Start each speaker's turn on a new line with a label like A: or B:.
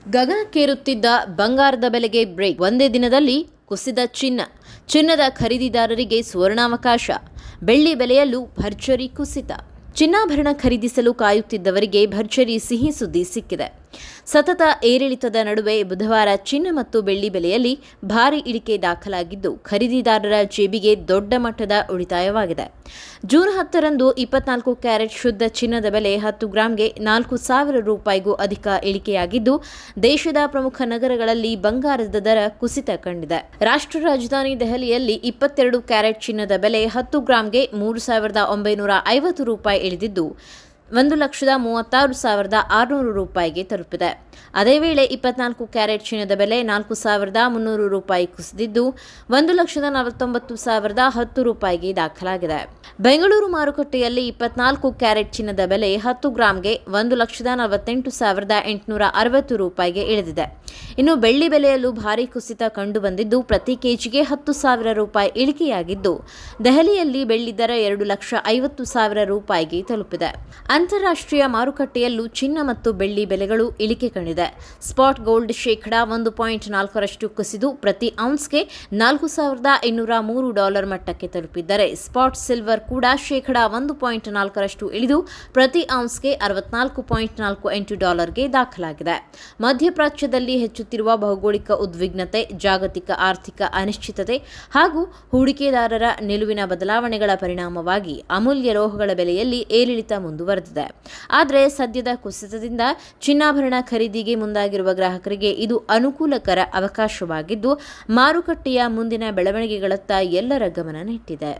A: ಗಗನಕ್ಕೇರುತ್ತಿದ್ದ ಬಂಗಾರದ ಬೆಲೆಗೆ ಬ್ರೇಕ್. ಒಂದೇ ದಿನದಲ್ಲಿ ಕುಸಿದ ಚಿನ್ನದ ಖರೀದಿದಾರರಿಗೆ ಸುವರ್ಣಾವಕಾಶ. ಬೆಳ್ಳಿ ಬೆಲೆಯಲ್ಲೂ ಭರ್ಜರಿ ಕುಸಿತ. ಚಿನ್ನಾಭರಣ ಖರೀದಿಸಲು ಕಾಯುತ್ತಿದ್ದವರಿಗೆ ಭರ್ಜರಿ ಸಿಹಿ ಸುದ್ದಿ ಸಿಕ್ಕಿದೆ. ಸತತ ಏರಿಳಿತದ ನಡುವೆ ಬುಧವಾರ ಚಿನ್ನ ಮತ್ತು ಬೆಳ್ಳಿ ಬೆಲೆಯಲ್ಲಿ ಭಾರೀ ಇಳಿಕೆ ದಾಖಲಾಗಿದ್ದು, ಖರೀದಿದಾರರ ಜೇಬಿಗೆ ದೊಡ್ಡ ಮಟ್ಟದ ಉಳಿತಾಯವಾಗಿದೆ. ಜೂನ್ 10ರಂದು 24 ಕ್ಯಾರೆಟ್ ಶುದ್ಧ ಚಿನ್ನದ ಬೆಲೆ 10 ಗ್ರಾಂಗೆ 4,000 ರೂಪಾಯಿಗೂ ಅಧಿಕ ಇಳಿಕೆಯಾಗಿದ್ದು, ದೇಶದ ಪ್ರಮುಖ ನಗರಗಳಲ್ಲಿ ಬಂಗಾರದ ದರ ಕುಸಿತ ಕಂಡಿದೆ. ರಾಷ್ಟ್ರ ರಾಜಧಾನಿ ದೆಹಲಿಯಲ್ಲಿ 22 ಕ್ಯಾರೆಟ್ ಚಿನ್ನದ ಬೆಲೆ 10 ಗ್ರಾಂಗೆ 3,950 ರೂಪಾಯಿ ಇಳಿದಿದ್ದು, 1,36,600 ರೂಪಾಯಿಗೆ ತಲುಪಿದೆ. ಅದೇ ವೇಳೆ 24 ಕ್ಯಾರೆಟ್ ಚಿನ್ನದ ಬೆಲೆ 4,300 ರೂಪಾಯಿ ಕುಸಿದಿದ್ದು, 1,49,010 ರೂಪಾಯಿಗೆ ದಾಖಲಾಗಿದೆ. ಬೆಂಗಳೂರು ಮಾರುಕಟ್ಟೆಯಲ್ಲಿ 24 ಕ್ಯಾರೆಟ್ ಚಿನ್ನದ ಬೆಲೆ 10 ಗ್ರಾಂಗೆ 1,48,860 ರೂಪಾಯಿಗೆ ಇಳಿದಿದೆ. ಇನ್ನು ಬೆಳ್ಳಿ ಬೆಲೆಯಲ್ಲೂ ಭಾರೀ ಕುಸಿತ ಕಂಡುಬಂದಿದ್ದು, ಪ್ರತಿ ಕೆಜಿಗೆ 10,000 ರೂಪಾಯಿ ಇಳಿಕೆಯಾಗಿದ್ದು, ದೆಹಲಿಯಲ್ಲಿ ಬೆಳ್ಳಿ ದರ 2,50,000 ರೂಪಾಯಿಗೆ ತಲುಪಿದೆ. ಅಂತಾರಾಷ್ಟ್ರೀಯ ಮಾರುಕಟ್ಟೆಯಲ್ಲೂ ಚಿನ್ನ ಮತ್ತು ಬೆಳ್ಳಿ ಬೆಲೆಗಳು ಇಳಿಕೆ ಕಂಡಿದೆ. ಸ್ಪಾಟ್ ಗೋಲ್ಡ್ ಶೇಕಡಾ 1.4ರಷ್ಟು ಕುಸಿದು ಪ್ರತಿ ಔನ್ಸ್ಗೆ $4,203 ಮಟ್ಟಕ್ಕೆ ತಲುಪಿದ್ದರೆ, ಸ್ಪಾಟ್ ಸಿಲ್ವರ್ ಕೂಡ ಶೇಕಡಾ 1.4ರಷ್ಟು ಇಳಿದು ಪ್ರತಿ ಔನ್ಸ್ಗೆ $64.48ಗೆ ದಾಖಲಾಗಿದೆ. ಮಧ್ಯಪ್ರಾಚ್ಯದಲ್ಲಿ ಹೆಚ್ಚುತ್ತಿರುವ ಭೌಗೋಳಿಕ ಉದ್ವಿಗ್ನತೆ, ಜಾಗತಿಕ ಆರ್ಥಿಕ ಅನಿಶ್ಚಿತತೆ ಹಾಗೂ ಹೂಡಿಕೆದಾರರ ನಿಲುವಿನ ಬದಲಾವಣೆಗಳ ಪರಿಣಾಮವಾಗಿ ಅಮೂಲ್ಯ ಲೋಹಗಳ ಬೆಲೆಯಲ್ಲಿ ಏರಿಳಿತ ಮುಂದುವರೆದಿದೆ. ಆದರೆ ಸದ್ಯದ ಕುಸಿತದಿಂದ ಚಿನ್ನಾಭರಣ ಖರೀದಿಗೆ ಮುಂದಾಗಿರುವ ಗ್ರಾಹಕರಿಗೆ ಇದು ಅನುಕೂಲಕರ ಅವಕಾಶವಾಗಿದ್ದು, ಮಾರುಕಟ್ಟೆಯ ಮುಂದಿನ ಬೆಳವಣಿಗೆಗಳತ್ತ ಎಲ್ಲರ ಗಮನ ನೆಟ್ಟಿದೆ.